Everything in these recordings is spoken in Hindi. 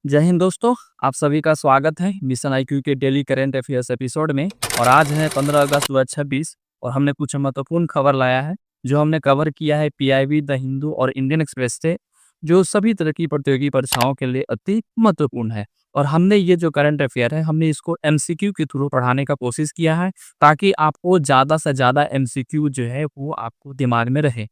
जय हिंद दोस्तों। आप सभी का स्वागत है मिशन आईक्यू के डेली करंट अफेयर्स एपिसोड में। और आज है 15 अगस्त 2026 और हमने कुछ महत्वपूर्ण खबर लाया है जो हमने कवर किया है पीआईबी, द हिंदू और इंडियन एक्सप्रेस से, जो सभी तरह की प्रतियोगी परीक्षाओं के लिए अति महत्वपूर्ण है। और हमने ये जो करंट अफेयर है हमने इसको एमसीक्यू के थ्रू पढ़ाने का कोशिश किया है ताकि आपको ज़्यादा से ज़्यादा एमसीक्यू जो है वो आपको दिमाग में रहे।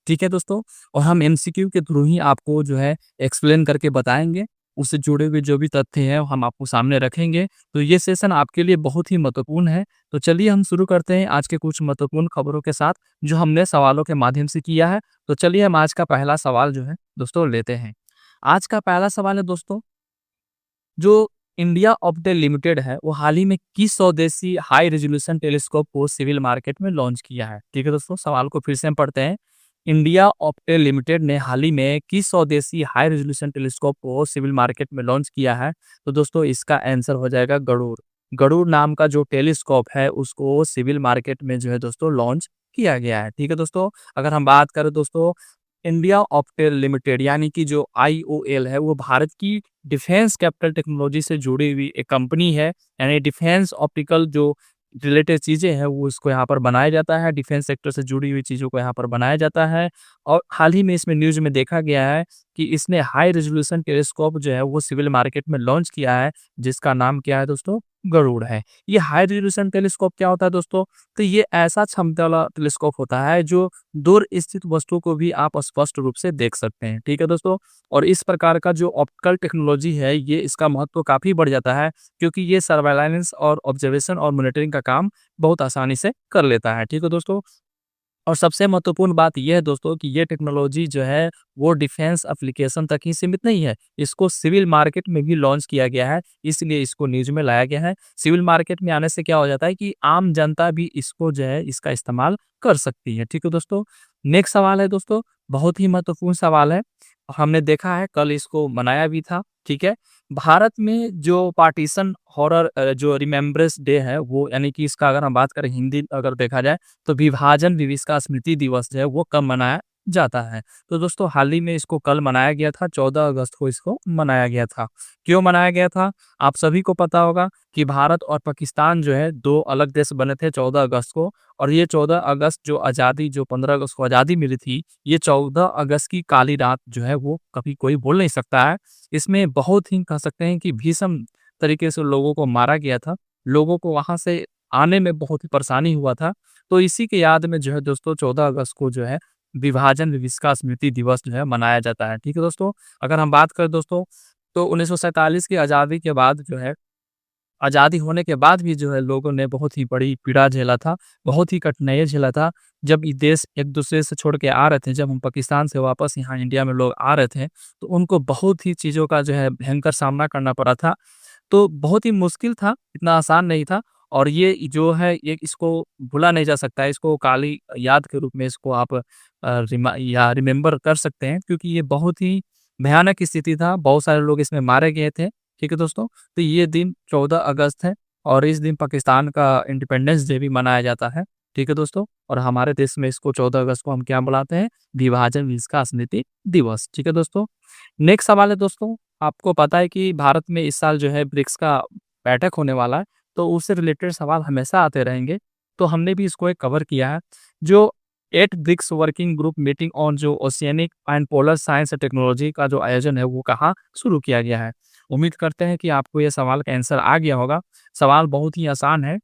ठीक है दोस्तों। और हम एमसीक्यू के थ्रू ही आपको जो है एक्सप्लेन करके बताएंगे, उससे जुड़े हुए जो भी तथ्य हैं हम आपको सामने रखेंगे। तो ये सेशन आपके लिए बहुत ही महत्वपूर्ण है। तो चलिए हम शुरू करते हैं आज के कुछ महत्वपूर्ण खबरों के साथ जो हमने सवालों के माध्यम से किया है। तो चलिए हम आज का पहला सवाल जो है दोस्तों लेते हैं। आज का पहला सवाल है दोस्तों, जो इंडिया ऑप्टेल लिमिटेड है वो हाल ही में किस स्वदेशी हाई रेजोल्यूशन टेलीस्कोप को सिविल मार्केट में लॉन्च किया है। ठीक है दोस्तों, सवाल को फिर से हम पढ़ते हैं। इंडिया ऑप्टेल लिमिटेड ने हाल ही में किस स्वदेशी हाई रेजोल्यूशन टेलीस्कोप को सिविल मार्केट में लॉन्च किया है। तो दोस्तों इसका आंसर हो जाएगा गरुड़। गरुड़ नाम का जो टेलीस्कोप है उसको सिविल मार्केट में जो है दोस्तों लॉन्च किया गया है। ठीक है दोस्तों, अगर हम बात करें दोस्तों इंडिया ऑप्टेल लिमिटेड यानी कि जो आईओएल है वो भारत की डिफेंस कैपिटल टेक्नोलॉजी से जुड़ी हुई एक कंपनी है। यानी डिफेंस ऑप्टिकल जो रिलेटेड चीज़ें हैं वो इसको यहाँ पर बनाया जाता है, डिफेंस सेक्टर से जुड़ी हुई चीज़ों को यहाँ पर बनाया जाता है। और हाल ही में इसमें न्यूज़ में देखा गया है कि इसने हाई रेजोल्यूशन टेलीस्कोप जो है वो सिविल मार्केट में लॉन्च किया है, जिसका नाम क्या है दोस्तों, गरुड़ है। ये हाई रेजोल्यूशन टेलीस्कोप क्या होता है दोस्तों, तो ये ऐसा क्षमता वाला टेलीस्कोप होता है जो दूर स्थित वस्तु को भी आप स्पष्ट रूप से देख सकते हैं। ठीक है दोस्तों, और इस प्रकार का जो ऑप्टिकल टेक्नोलॉजी है ये इसका महत्व काफ़ी बढ़ जाता है क्योंकि ये सर्वेलाइंस और ऑब्जर्वेशन और मॉनिटरिंग का काम बहुत आसानी से कर लेता है। ठीक है दोस्तों, और सबसे महत्वपूर्ण बात यह है दोस्तों कि ये टेक्नोलॉजी जो है वो डिफेंस एप्लीकेशन तक ही सीमित नहीं है, इसको सिविल मार्केट में भी लॉन्च किया गया है, इसलिए इसको न्यूज़ में लाया गया है। सिविल मार्केट में आने से क्या हो जाता है कि आम जनता भी इसको जो है इसका इस्तेमाल कर सकती है। ठीक है दोस्तों, नेक्स्ट सवाल है दोस्तों, बहुत ही महत्वपूर्ण सवाल है। हमने देखा है कल इसको मनाया भी था। ठीक है, भारत में जो पार्टीशन हॉरर जो रिमेम्बरेंस डे है वो यानी कि इसका अगर हम बात करें हिंदी अगर देखा जाए तो विभाजन विविष्का स्मृति दिवस जो है वो कब मनाया जाता है। तो दोस्तों हाल ही में इसको कल मनाया गया था, 14 अगस्त को इसको मनाया गया था। क्यों मनाया गया था, आप सभी को पता होगा कि भारत और पाकिस्तान जो है दो अलग देश बने थे 14 अगस्त को। और ये 14 अगस्त जो आज़ादी, जो 15 अगस्त को आज़ादी मिली थी, ये 14 अगस्त की काली रात जो है वो कभी कोई भूल नहीं सकता है। इसमें बहुत ही कह सकते हैं कि भीषण तरीके से लोगों को मारा गया था, लोगों को वहाँ से आने में बहुत ही परेशानी हुआ था। तो इसी के याद में जो है दोस्तों 14 अगस्त को जो है विभाजन विविष्का स्मृति दिवस जो है मनाया जाता है। ठीक है दोस्तों, अगर हम बात करें दोस्तों तो 1947 की आज़ादी के बाद जो है, आज़ादी होने के बाद भी जो है लोगों ने बहुत ही बड़ी पीड़ा झेला था, बहुत ही कठिनाइयाँ झेला था। जब ये देश एक-दूसरे से छोड़ के आ रहे थे, जब हम पाकिस्तान से वापस यहाँ इंडिया में लोग आ रहे थे, तो उनको बहुत ही चीज़ों का जो है भयंकर सामना करना पड़ा था। तो बहुत ही मुश्किल था, इतना आसान नहीं था। और ये जो है ये इसको भूला नहीं जा सकता है, इसको काली याद के रूप में इसको आप रिमेंबर कर सकते हैं क्योंकि ये बहुत ही भयानक स्थिति था, बहुत सारे लोग इसमें मारे गए थे। ठीक है दोस्तों, तो ये दिन 14 अगस्त है और इस दिन पाकिस्तान का इंडिपेंडेंस डे भी मनाया जाता है। ठीक है दोस्तों, और हमारे देश में इसको 14 अगस्त को हम क्या बुलाते हैं, विभाजन विविष्का स्मृति दिवस। ठीक है दोस्तों, नेक्स्ट सवाल है दोस्तों, आपको पता है कि भारत में इस साल जो है ब्रिक्स का बैठक होने वाला है, तो उससे रिलेटेड सवाल हमेशा आते रहेंगे। तो हमने भी इसको एक कवर किया है। जो 8 BRICS working group meeting on जो oceanic and polar science and technology का जो आयोजन है वो कहाँ शुरू किया गया है। उम्मीद करते हैं कि आपको ये सवाल का आंसर आ गया होगा। सवाल बहुत ही आसान है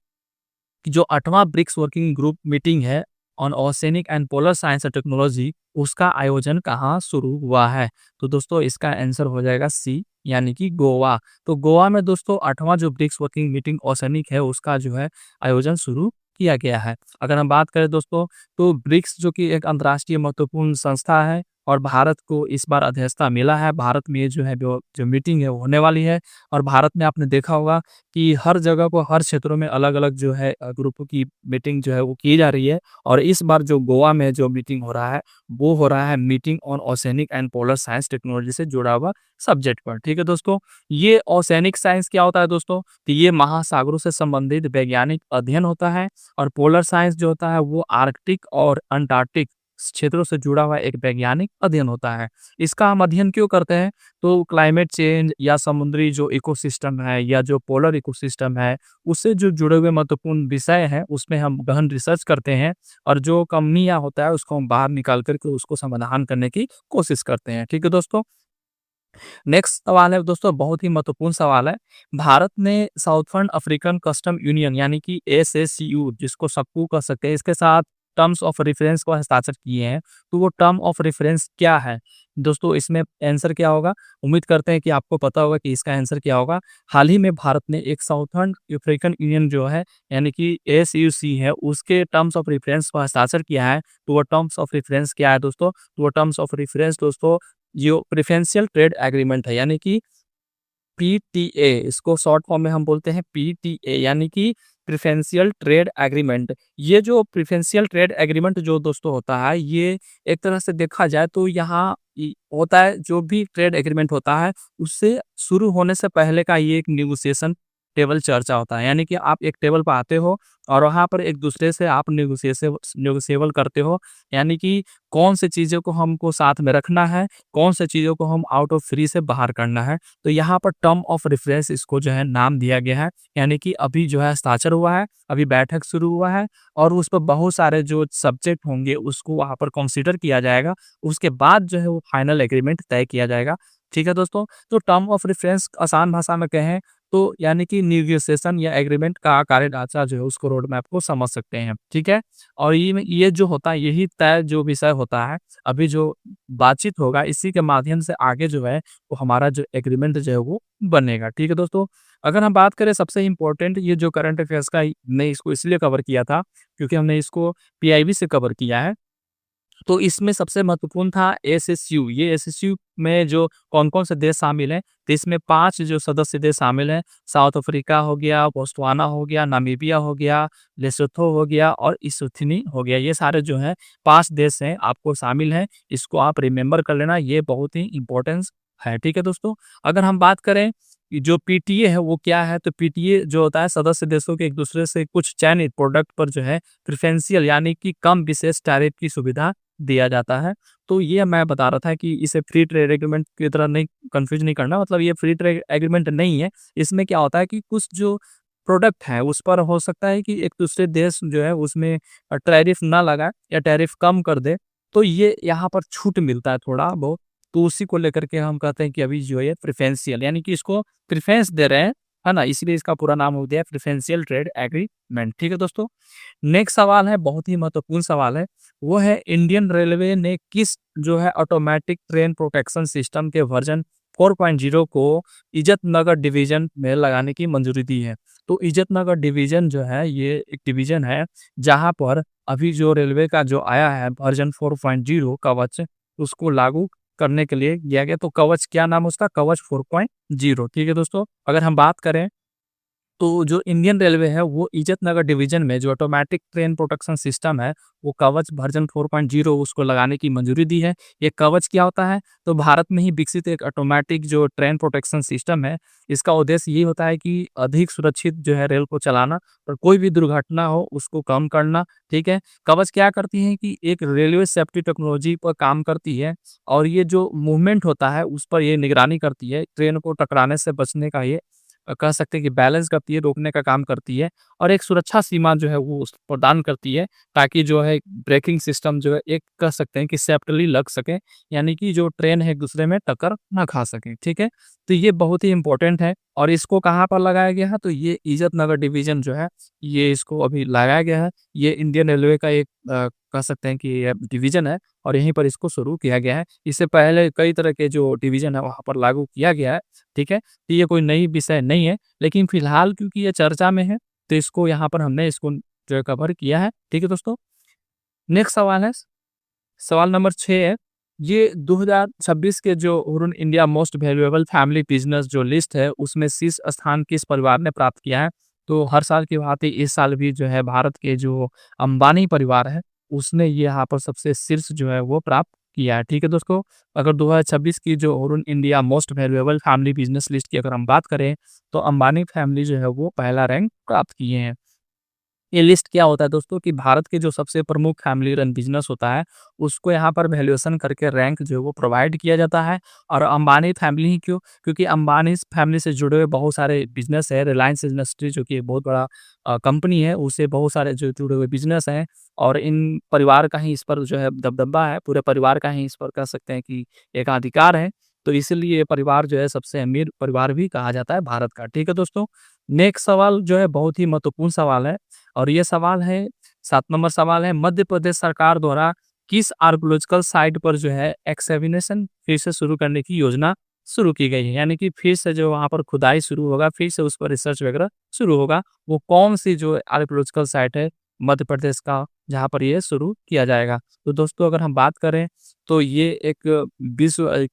कि जो 8वां ब्रिक्स वर्किंग ग्रुप मीटिंग है on oceanic and polar science and technology, उसका आयोजन कहाँ शुरू हुआ है। तो दोस्तों इसका आंसर हो जाएगा सी, यानी कि गोवा। तो गोवा में दोस्तों 8वां जो ब्रिक्स वर्किंग मीटिंग ओशियनिक है उसका जो है आयोजन शुरू किया गया है। अगर हम बात करें दोस्तों तो ब्रिक्स जो कि एक अंतर्राष्ट्रीय महत्वपूर्ण संस्था है और भारत को इस बार अध्यक्षता मिला है। भारत में ये जो है जो मीटिंग है वो होने वाली है। और भारत में आपने देखा होगा कि हर जगह को, हर क्षेत्रों में अलग-अलग जो है ग्रुपों की मीटिंग जो है वो की जा रही है। और इस बार जो गोवा में जो मीटिंग हो रहा है वो हो रहा है meeting on oceanic and polar science technology से जुड़ा हुआ सब्जेक्ट पर। ठीक है दोस्तों, ये ओशियनिक साइंस क्या होता है दोस्तों, तो ये महासागरों से संबंधित वैज्ञानिक अध्ययन होता है। और पोलर साइंस जो होता है वो आर्कटिक और अंटार्कटिक क्षेत्रों से जुड़ा हुआ एक वैज्ञानिक अध्ययन होता है। इसका हम अध्ययन क्यों करते हैं? तो क्लाइमेट चेंज या समुद्री जो इकोसिस्टम है या जो पोलर इकोसिस्टम है, उससे जो जुड़े हुए महत्वपूर्ण विषय हैं, उसमें हम गहन रिसर्च करते हैं और जो कमियाँ होता है उसको हम बाहर निकाल कर के उसको समाधान करने की कोशिश करते हैं। ठीक है दोस्तों? नेक्स्ट सवाल है दोस्तों, बहुत ही महत्वपूर्ण सवाल है। भारत ने साउथर्न अफ्रीकन कस्टम यूनियन यानी कि एसएसयू, जिसको सक्कू कह सकते हैं, इसके साथ टर्म्स ऑफ रेफरेंस को हस्ताक्षर किए हैं। तो वो टर्म ऑफ रेफरेंस क्या है दोस्तों? इसमें आंसर क्या होगा? उम्मीद करते हैं कि आपको पता होगा कि इसका आंसर क्या होगा। हाल ही में भारत ने एक साउथर्न अफ्रीकन यूनियन जो है यानी कि एसयूसी है, उसके टर्म्स ऑफ रेफरेंस को हस्ताक्षर किया है। तो वो टर्म्स ऑफ रेफरेंस क्या है दोस्तों? तो वो टर्म्स ऑफ रेफरेंस दोस्तों जो प्रेफरेंशियल ट्रेड एग्रीमेंट है यानी कि पीटीए, इसको शॉर्ट फॉर्म में हम बोलते हैं पीटीए यानी कि प्रेफरेंशियल ट्रेड एग्रीमेंट। ये जो प्रेफरेंशियल ट्रेड एग्रीमेंट जो दोस्तों होता है, ये एक तरह से देखा जाए तो यहाँ होता है, जो भी ट्रेड एग्रीमेंट होता है उससे शुरू होने से पहले का ये एक निगोशिएशन टेबल चर्चा होता है। यानी कि आप एक टेबल पर आते हो और वहाँ पर एक दूसरे से आप निगोशिएबल करते हो, यानी कि कौन सी चीज़ों को हमको साथ में रखना है, कौन सी चीज़ों को हम आउट ऑफ फ्री से बाहर करना है। तो यहाँ पर टर्म ऑफ रेफरेंस इसको जो है नाम दिया गया है। यानी कि अभी जो है हस्ताक्षर हुआ है, अभी बैठक शुरू हुआ है और उस पर बहुत सारे जो सब्जेक्ट होंगे उसको वहाँ पर कंसीडर किया जाएगा। उसके बाद जो है वो फाइनल एग्रीमेंट तय किया जाएगा। ठीक है दोस्तों? तो टर्म ऑफ रेफरेंस आसान भाषा में कहें तो यानी कि नेगोशिएशन या एग्रीमेंट का कार्य ढांचा जो है उसको रोड मैप को समझ सकते हैं। ठीक है? और ये जो होता है यही तय जो विषय होता है, अभी जो बातचीत होगा इसी के माध्यम से आगे जो है वो हमारा जो एग्रीमेंट जो है वो बनेगा। ठीक है दोस्तों? अगर हम बात करें सबसे इम्पोर्टेंट ये जो करंट अफेयर्स का हमने इसको इसलिए कवर किया था क्योंकि हमने इसको पीआईबी से कवर किया है। तो इसमें सबसे महत्वपूर्ण था एसएसयू। ये एसएसयू में जो कौन-कौन से देश शामिल हैं, तो इसमें 5 जो सदस्य देश शामिल हैं। साउथ अफ्रीका हो गया, बोत्सवाना हो गया, नामीबिया हो गया, लेसोथो हो गया और इस्वाटिनी हो गया। ये सारे जो हैं 5 देश हैं, आपको शामिल हैं। इसको आप रिमेंबर कर लेना, ये बहुत ही इम्पोर्टेंस है। ठीक है दोस्तों? अगर हम बात करें कि जो पीटीए है वो क्या है? तो पीटीए जो होता है सदस्य देशों के एक दूसरे से कुछ चयनित प्रोडक्ट पर जो है प्रेफरेंशियल यानी कि कम विशेष टैरिफ की सुविधा दिया जाता है। तो ये मैं बता रहा था कि इसे फ्री ट्रेड एग्रीमेंट की तरह नहीं कंफ्यूज नहीं करना, मतलब ये फ्री ट्रेड एग्रीमेंट नहीं है। इसमें क्या होता है कि कुछ जो प्रोडक्ट है उस पर हो सकता है कि एक दूसरे देश जो है उसमें टैरिफ ना लगाए या टैरिफ कम कर दे। तो ये यहाँ पर छूट मिलता है थोड़ा बहुत। तो उसी को लेकर के हम कहते हैं कि अभी जो है प्रेफरेंशियल यानी कि इसको प्रेफरेंस दे रहे हैं, है ना? इसीलिए इसका पूरा नाम हो गया है प्रेफरेंशियल ट्रेड एग्रीमेंट। ठीक है दोस्तों? नेक्स्ट सवाल है, बहुत ही महत्वपूर्ण सवाल है। वो है इंडियन रेलवे ने किस जो है ऑटोमेटिक ट्रेन प्रोटेक्शन सिस्टम के वर्जन 4.0 को इज्जतनगर डिवीजन में लगाने की मंजूरी दी है। तो इज्जतनगर डिवीजन जो है ये एक डिवीजन है जहाँ पर अभी जो रेलवे का जो आया है वर्जन 4.0 कवच, उसको लागू करने के लिए किया गया। तो कवच क्या नाम है उसका? कवच 4.0। ठीक है दोस्तों? अगर हम बात करें तो जो इंडियन रेलवे है वो इज्जतनगर डिवीजन में जो ऑटोमेटिक ट्रेन प्रोटेक्शन सिस्टम है वो कवच वर्जन 4.0 उसको लगाने की मंजूरी दी है। ये कवच क्या होता है? तो भारत में ही विकसित एक ऑटोमेटिक जो ट्रेन प्रोटेक्शन सिस्टम है, इसका उद्देश्य ये होता है कि अधिक सुरक्षित जो है रेल को चलाना और कोई भी दुर्घटना हो उसको कम करना। ठीक है? कवच क्या करती है कि एक रेलवे सेफ्टी टेक्नोलॉजी पर काम करती है और ये जो मूवमेंट होता है उस पर ये निगरानी करती है। ट्रेन को टकराने से बचने का ये कह सकते हैं कि बैलेंस करती है, रोकने का काम करती है और एक सुरक्षा सीमा जो है वो प्रदान करती है ताकि जो है ब्रेकिंग सिस्टम जो है एक कह सकते हैं कि सेफ्टली लग सके, यानी कि जो ट्रेन है एक दूसरे में टक्कर ना खा सके। ठीक है? तो ये बहुत ही इंपॉर्टेंट है और इसको कहाँ पर लगाया गया है? तो ये इज्जतनगर डिवीजन जो है ये इसको अभी लगाया गया है। ये इंडियन रेलवे का एक कह सकते हैं कि ये डिवीजन है और यहीं पर इसको शुरू किया गया है। इससे पहले कई तरह के जो डिवीजन है वहाँ पर लागू किया गया है। ठीक है? तो ये कोई नई विषय नहीं है, लेकिन फिलहाल क्योंकि ये चर्चा में है, तो इसको यहाँ पर हमने इसको जो है कवर किया है। ठीक है दोस्तों? नेक्स्ट सवाल है, सवाल नंबर 6 है, ये 2026 के जो Hurun India most valuable family business जो लिस्ट है, उसमें शीर्ष स्थान किस परिवार ने प्राप्त किया है? तो हर साल की भांति इस साल भी जो है भारत के जो अंबानी परिवार है, उसने ये यहाँ पर सबसे शीर्ष जो है वो प्राप्त किया है। ठीक है दोस्तों? अगर 2026 की जो Hurun India most valuable family business list की अगर हम बात करें, तो अंबानी फैमिली जो है वो पहला रैंक प्राप्त किए हैं। ये लिस्ट क्या होता है दोस्तों कि भारत के जो सबसे प्रमुख फैमिली रन बिजनेस होता है, उसको यहाँ पर वैल्यूएशन करके रैंक जो है वो प्रोवाइड किया जाता है। और अंबानी फैमिली ही क्यों? क्योंकि अंबानी फैमिली से जुड़े हुए बहुत सारे बिजनेस है। रिलायंस इंडस्ट्री जो कि एक बहुत बड़ा कंपनी है, उससे बहुत सारे जो जुड़े हुए बिजनेस हैं और इन परिवार का ही इस पर जो है दबदबा है, पूरे परिवार का ही इस पर कह सकते हैं कि एकाधिकार है। तो इसीलिए ये परिवार जो है सबसे अमीर परिवार भी कहा जाता है भारत का। ठीक है दोस्तों? नेक्स्ट सवाल जो है बहुत ही महत्वपूर्ण सवाल है और ये सवाल है 7 नंबर सवाल है, मध्य प्रदेश सरकार द्वारा किस आर्कियोलॉजिकल साइट पर जो है एक्सकेवेशन फिर से शुरू करने की योजना शुरू की गई है? यानी कि फिर से जो वहाँ पर खुदाई शुरू होगा, फिर से उस पर रिसर्च वगैरह शुरू होगा। वो कौन-सी जो आर्कियोलॉजिकल साइट है मध्य प्रदेश का, जहाँ पर ये शुरू किया जाएगा? तो दोस्तों अगर हम बात करें तो ये एक विश्व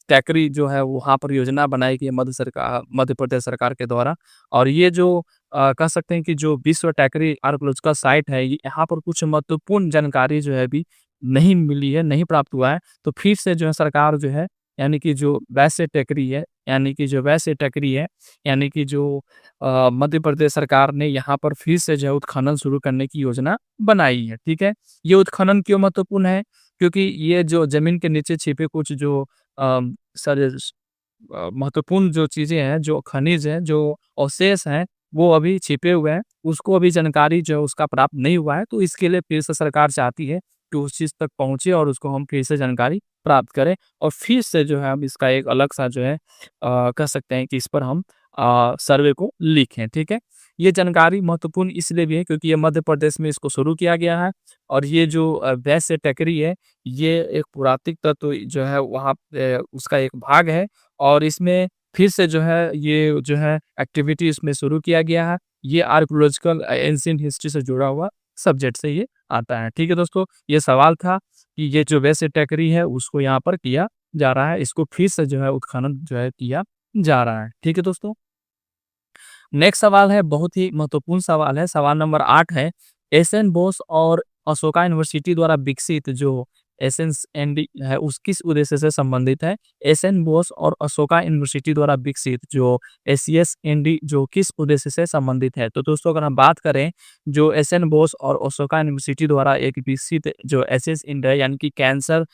टेकरी जो है वहाँ पर योजना बनाई गई है मध्य प्रदेश सरकार के द्वारा। और ये जो कह सकते हैं कि जो विश्व टेकरी आर्कियोलॉजिकल साइट है, ये यहाँ पर कुछ महत्वपूर्ण जानकारी जो है अभी नहीं मिली है, नहीं प्राप्त हुआ है। तो फिर से जो है सरकार जो है यानी कि जो वैसे टेकरी है यानी कि जो वैसे टेकरी है यानी कि जो मध्य प्रदेश सरकार ने यहाँ पर फिर से जो है उत्खनन शुरू करने की योजना बनाई है। ठीक है? ये उत्खनन क्यों महत्वपूर्ण है? क्योंकि ये जो ज़मीन के नीचे छिपे कुछ जो सर महत्वपूर्ण जो चीज़ें हैं, जो खनिज हैं, जो अवशेष हैं, वो अभी छिपे हुए हैं। उसको अभी जानकारी जो है उसका प्राप्त नहीं हुआ है, तो इसके लिए फिर से सरकार चाहती है कि उस चीज़ तक पहुँचे और उसको हम फिर से जानकारी प्राप्त करें और फिर से जो है हम इसका एक अलग-सा जो है कह सकते हैं कि इस पर हम सर्वे को लिखें। ठीक है? ये जानकारी महत्वपूर्ण इसलिए भी है क्योंकि ये मध्य प्रदेश में इसको शुरू किया गया है और ये जो वैस्य टेकरी है, ये एक पुरातात्विक तत्व जो है वहाँ पे उसका एक भाग है और इसमें फिर से जो है ये जो है एक्टिविटी इसमें शुरू किया गया है। ये आर्कियोलॉजिकल एंशिएंट हिस्ट्री से जुड़ा हुआ सब्जेक्ट से ये आता है। ठीक है दोस्तों? ये सवाल था कि ये जो वैस्य टेकरी है उसको यहाँ पर किया जा रहा है। इसको फिर से जो है उत्खनन जो है किया जा रहा है। ठीक है दोस्तों? नेक्स्ट सवाल है बहुत ही महत्वपूर्ण सवाल है, सवाल नंबर 8 है, एसएन बोस और अशोका यूनिवर्सिटी द्वारा विकसित जो एसएनएसडी है उस किस उद्देश्य से संबंधित है? एसएन बोस और अशोका यूनिवर्सिटी द्वारा विकसित जो एसीएसएनडी जो किस उद्देश्य से संबंधित है? तो दोस्तों अगर हम बात करें जो एसएन बोस और अशोका यूनिवर्सिटी द्वारा एक विकसित जो एसएसएनडी है यानी कि कैंसर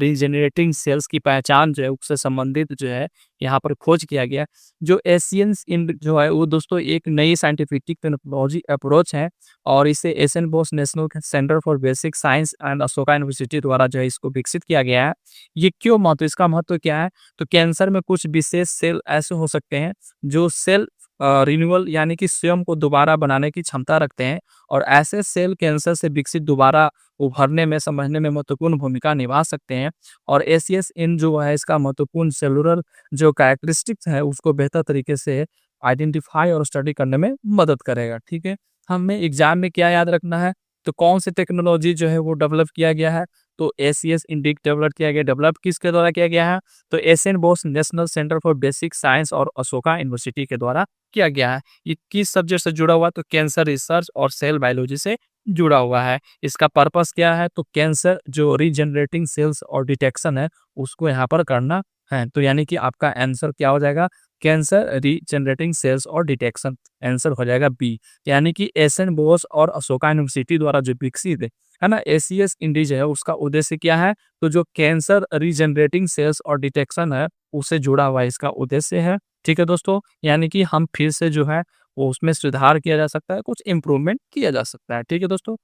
रीजेनरेटिंग सेल्स की पहचान जो है उससे संबंधित जो है यहाँ पर खोज किया गया। जो एशियंस इन जो है वो दोस्तों एक नई साइंटिफिक टेक्नोलॉजी अप्रोच है और इसे Asian Bose national centre for basic science and Ashoka university द्वारा जो है इसको विकसित किया गया है। ये क्यों महत्व इसका महत्व क्या है? तो कैंसर में कुछ विशेष सेल ऐसे हो सकते हैं जो सेल रिन्यूअल यानी कि स्वयं को दोबारा बनाने की क्षमता रखते हैं और ऐसे सेल कैंसर से विकसित दोबारा उभरने में समझने में महत्वपूर्ण भूमिका निभा सकते हैं और एसीएस इन जो है इसका महत्वपूर्ण सेलुलर जो कैरेक्टरिस्टिक्स है उसको बेहतर तरीके से आइडेंटिफाई और स्टडी करने में मदद करेगा। ठीक है? हमें एग्जाम में क्या याद रखना है? तो कौन सी टेक्नोलॉजी जो है वो डेवलप किया गया है? तो एसीएस इंडिक डेवलप किया गया। डेवलप किसके द्वारा किया गया है? तो Asian Bose national centre for basic science और अशोका यूनिवर्सिटी के द्वारा किया गया है। ये किस सब्जेक्ट से जुड़ा हुआ है? तो कैंसर रिसर्च और सेल बायोलॉजी से जुड़ा हुआ है। इसका पर्पस क्या है? तो कैंसर जो रीजनरेटिंग सेल्स और डिटेक्शन है उसको यहाँ पर करना है। तो यानी कि आपका आंसर क्या हो जाएगा? कैंसर रीजनरेटिंग सेल्स और डिटेक्शन आंसर हो जाएगा बी। यानी कि एशियन बोस और अशोका यूनिवर्सिटी द्वारा जो विकसित है ना एसीएस इंडिज है उसका उद्देश्य क्या है? तो जो कैंसर रीजनरेटिंग सेल्स और डिटेक्शन है उससे जुड़ा हुआ इसका उद्देश्य है। ठीक है दोस्तों? यानी कि हम फिर से जो है वो उसमें सुधार किया जा सकता है, कुछ इम्प्रूवमेंट किया जा सकता है। ठीक है दोस्तों?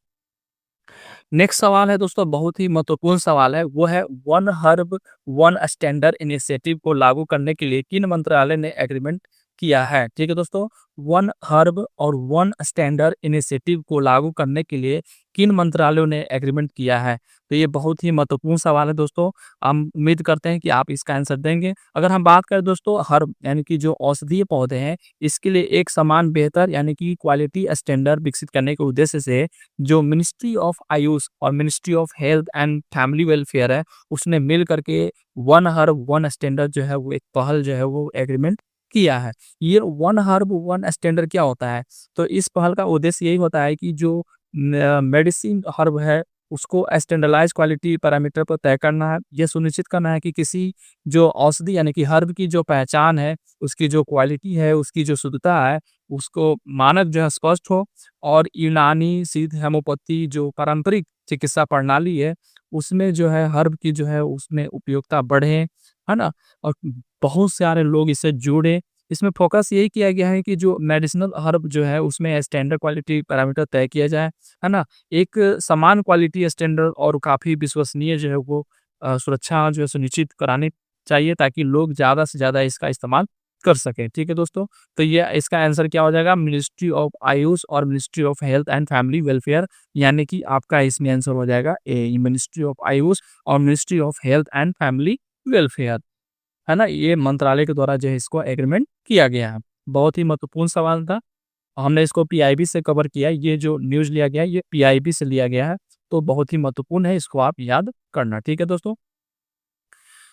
नेक्स्ट सवाल है दोस्तों बहुत ही महत्वपूर्ण सवाल है, वो है one herb one standard initiative को लागू करने के लिए किन मंत्रालय ने एग्रीमेंट किया है? ठीक है दोस्तों? वन हर्ब और वन स्टैंडर्ड इनिशिएटिव को लागू करने के लिए किन मंत्रालयों ने एग्रीमेंट किया है? तो ये बहुत ही महत्वपूर्ण सवाल है दोस्तों। हम उम्मीद करते हैं कि आप इसका आंसर देंगे। अगर हम बात करें दोस्तों हर्ब यानी कि जो औषधीय पौधे हैं इसके लिए एक समान बेहतर यानी कि क्वालिटी स्टैंडर्ड विकसित करने के उद्देश्य से जो मिनिस्ट्री ऑफ आयुष और ministry of health and family welfare है उसने मिल करके वन हर्ब वन स्टैंडर्ड जो है वो एक पहल जो है वो एग्रीमेंट किया है। ये वन हर्ब वन स्टैंडर्ड क्या होता है? तो इस पहल का उद्देश्य यही होता है कि जो मेडिसिन हर्ब है उसको स्टैंडर्डाइज क्वालिटी पैरामीटर पर तय करना है। ये सुनिश्चित करना है कि किसी जो औषधि यानी कि हर्ब की जो पहचान है, उसकी जो क्वालिटी है, उसकी जो शुद्धता है, उसको मानक जो है स्पष्ट हो और यूनानी, सिद्ध, होम्योपैथी जो पारंपरिक चिकित्सा प्रणाली है, उसमें जो है हर्ब की जो है उसमें उपयोगिता बढ़े, है ना? और बहुत सारे लोग इससे जुड़े। इसमें फ़ोकस यही किया गया है कि जो मेडिसिनल हर्ब जो है उसमें स्टैंडर्ड क्वालिटी पैरामीटर तय किया जाए, है ना? एक समान क्वालिटी स्टैंडर्ड और काफ़ी विश्वसनीय जो है वो सुरक्षा जो है सुनिश्चित करानी चाहिए ताकि लोग ज़्यादा से ज़्यादा इसका इस्तेमाल कर सकें। ठीक है दोस्तों? तो ये इसका आंसर क्या हो जाएगा? मिनिस्ट्री ऑफ आयुष और ministry of health and family welfare, यानी कि आपका इसमें आंसर हो जाएगा ए, मिनिस्ट्री ऑफ आयुष और ministry of health and family welfare. है ना? ये मंत्रालय के द्वारा जो है इसको एग्रीमेंट किया गया है। बहुत ही महत्वपूर्ण सवाल था। हमने इसको पीआईबी से कवर किया है। ये जो न्यूज़ लिया गया है ये पीआईबी से लिया गया है, तो बहुत ही महत्वपूर्ण है, इसको आप याद करना। ठीक है दोस्तों?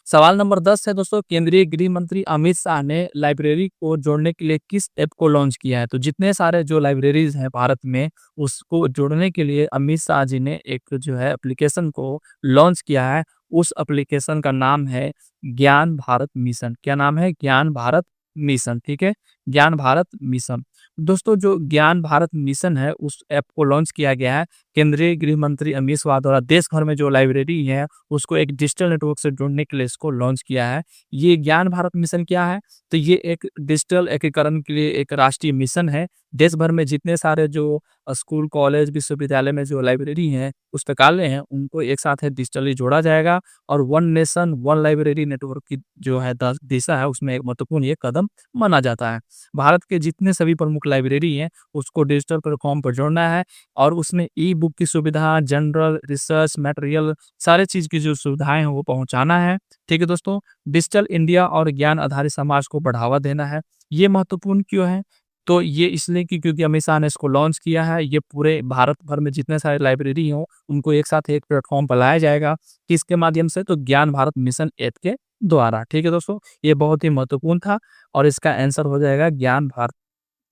सवाल नंबर 10 है दोस्तों, केंद्रीय गृह मंत्री अमित शाह ने लाइब्रेरी को जोड़ने के लिए किस ऐप को लॉन्च किया है? तो जितने सारे जो लाइब्रेरीज हैं भारत में, उसको जोड़ने के लिए अमित शाह जी ने एक जो है एप्लीकेशन को लॉन्च किया है। उस एप्लीकेशन का नाम है ज्ञान भारत मिशन। क्या नाम है? ज्ञान भारत मिशन। ठीक है? ज्ञान भारत मिशन। दोस्तों जो ज्ञान भारत मिशन है, उस ऐप को लॉन्च किया गया है केंद्रीय गृह मंत्री अमित शाह द्वारा। देश भर में जो लाइब्रेरी है उसको एक डिजिटल नेटवर्क से जोड़ने के लिए इसको लॉन्च किया है। ये ज्ञान भारत मिशन क्या है? तो ये एक डिजिटल एकीकरण के लिए एक राष्ट्रीय मिशन है। देश भर में जितने सारे जो स्कूल, कॉलेज, विश्वविद्यालय में जो लाइब्रेरी हैं, पुस्तकालय हैं, उनको एक साथ है डिजिटली जोड़ा जाएगा और one nation one library network की जो है दिशा है, उसमें एक महत्वपूर्ण ये कदम माना जाता है। भारत के जितने सभी प्रमुख लाइब्रेरी हैं, उसको डिजिटल प्लेटफॉर्म पर जोड़ना है और उसमें ई बुक की सुविधा, जनरल रिसर्च मटेरियल, सारे चीज़ की जो सुविधाएँ हैं वो पहुँचाना है। ठीक है दोस्तों? डिजिटल इंडिया और ज्ञान आधारित समाज को बढ़ावा देना है। ये महत्वपूर्ण क्यों है? तो ये इसलिए कि क्योंकि अमित शाह ने इसको लॉन्च किया है। ये पूरे भारत भर में जितने सारे लाइब्रेरी हों, उनको एक साथ एक प्लेटफॉर्म पर लाया जाएगा। किसके माध्यम से? तो ज्ञान भारत मिशन ऐप के द्वारा। ठीक है दोस्तों? ये बहुत ही महत्वपूर्ण था और इसका आंसर हो जाएगा ज्ञान भारत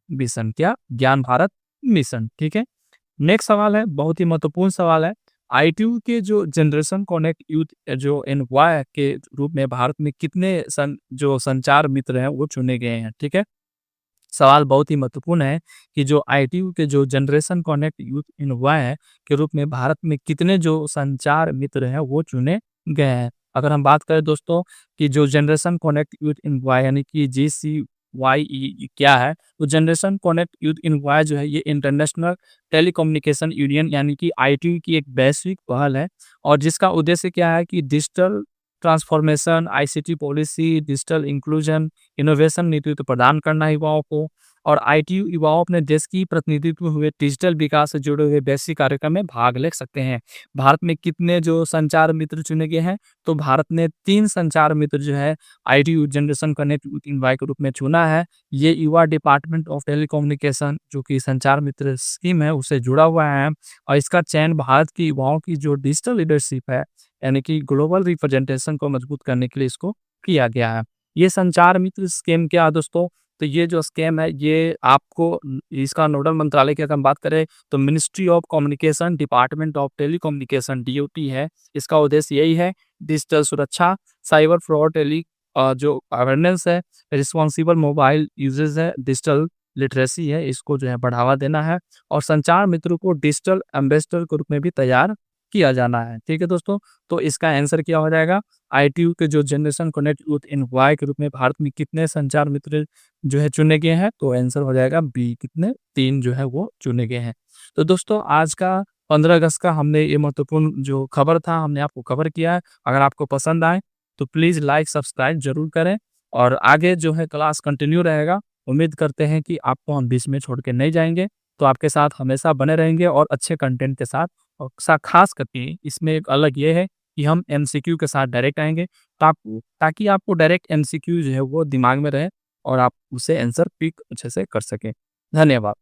मिशन। क्या? ज्ञान भारत मिशन। ठीक है? नेक्स्ट सवाल है, बहुत ही महत्वपूर्ण सवाल है। आईटीयू के जो जनरेशन कनेक्ट यूथ जो एनवाय के रूप में भारत में कितने जो संचार मित्र हैं वो चुने गए हैं? ठीक है? सवाल बहुत ही महत्वपूर्ण है कि जो आईटीयू के जो जनरेशन कनेक्ट यूथ एनवाय के रूप में भारत में कितने जो संचार मित्र हैं वो चुने गए हैं। अगर हम बात करें दोस्तों कि जो जनरेशन कनेक्ट यूथ एनवाय यानी कि JCYE क्या है? तो जनरेशन कनेक्ट यूथ एनवाय जो है ये इंटरनेशनल टेलीकम्युनिकेशन यूनियन यानी कि आईटीयू की एक वैश्विक पहल है और जिसका उद्देश्य क्या है कि digital transformation, ICT policy, digital inclusion, innovation नेतृत्व प्रदान करना युवाओं को और आईटीयू युवाओं अपने देश की प्रतिनिधित्व हुए डिजिटल विकास से जुड़े हुए वैश्विक कार्यक्रम में भाग ले सकते हैं। भारत में कितने जो संचार मित्र चुने गए हैं? तो भारत ने 3 संचार मित्र जो है ITU generation connect youth envoy के रूप में चुना है। ये युवा डिपार्टमेंट ऑफ टेलीकम्युनिकेशन जो कि संचार मित्र स्कीम है उससे जुड़ा हुआ है और इसका चयन भारत की युवाओं की जो डिजिटल लीडरशिप है यानी कि ग्लोबल रिप्रेजेंटेशन को मजबूत करने के लिए इसको किया गया है। ये संचार मित्र स्कीम क्या है दोस्तों? तो ये जो स्कीम है ये आपको इसका नोडल मंत्रालय की अगर हम बात करें तो ministry of communication, department of telecommunication DOT है। इसका उद्देश्य यही है डिजिटल सुरक्षा, साइबर फ्रॉड, जो अवेयरनेस है, रिस्पॉन्सिबल मोबाइल यूजेज है, डिजिटल लिटरेसी है, इसको जो है बढ़ावा देना है और संचार मित्रों को डिजिटल एम्बेसडर के रूप में भी तैयार किया जाना है। ठीक है दोस्तों? तो इसका आंसर क्या हो जाएगा? आईटीयू के जो जनरेशन कनेक्ट यूथ एनवाय के रूप में भारत में कितने संचार मित्र जो है चुने गए हैं? तो आंसर हो जाएगा बी, कितने? 3 जो है वो चुने गए हैं। तो दोस्तों आज का 15 अगस्त का हमने ये महत्वपूर्ण जो खबर था हमने आपको कवर किया है। अगर आपको पसंद आए तो प्लीज़ लाइक, सब्सक्राइब ज़रूर करें और आगे जो है क्लास कंटिन्यू रहेगा। उम्मीद करते हैं कि आपको हम बीच में छोड़ के नहीं जाएँगे, तो आपके साथ हमेशा बने रहेंगे और अच्छे कंटेंट के साथ। और खास करके इसमें एक अलग ये है कि हम एमसीक्यू के साथ डायरेक्ट आएँगे ताकि आपको डायरेक्ट एमसीक्यू जो है वो दिमाग में रहे और आप उसे आंसर पिक अच्छे से कर सकें। धन्यवाद।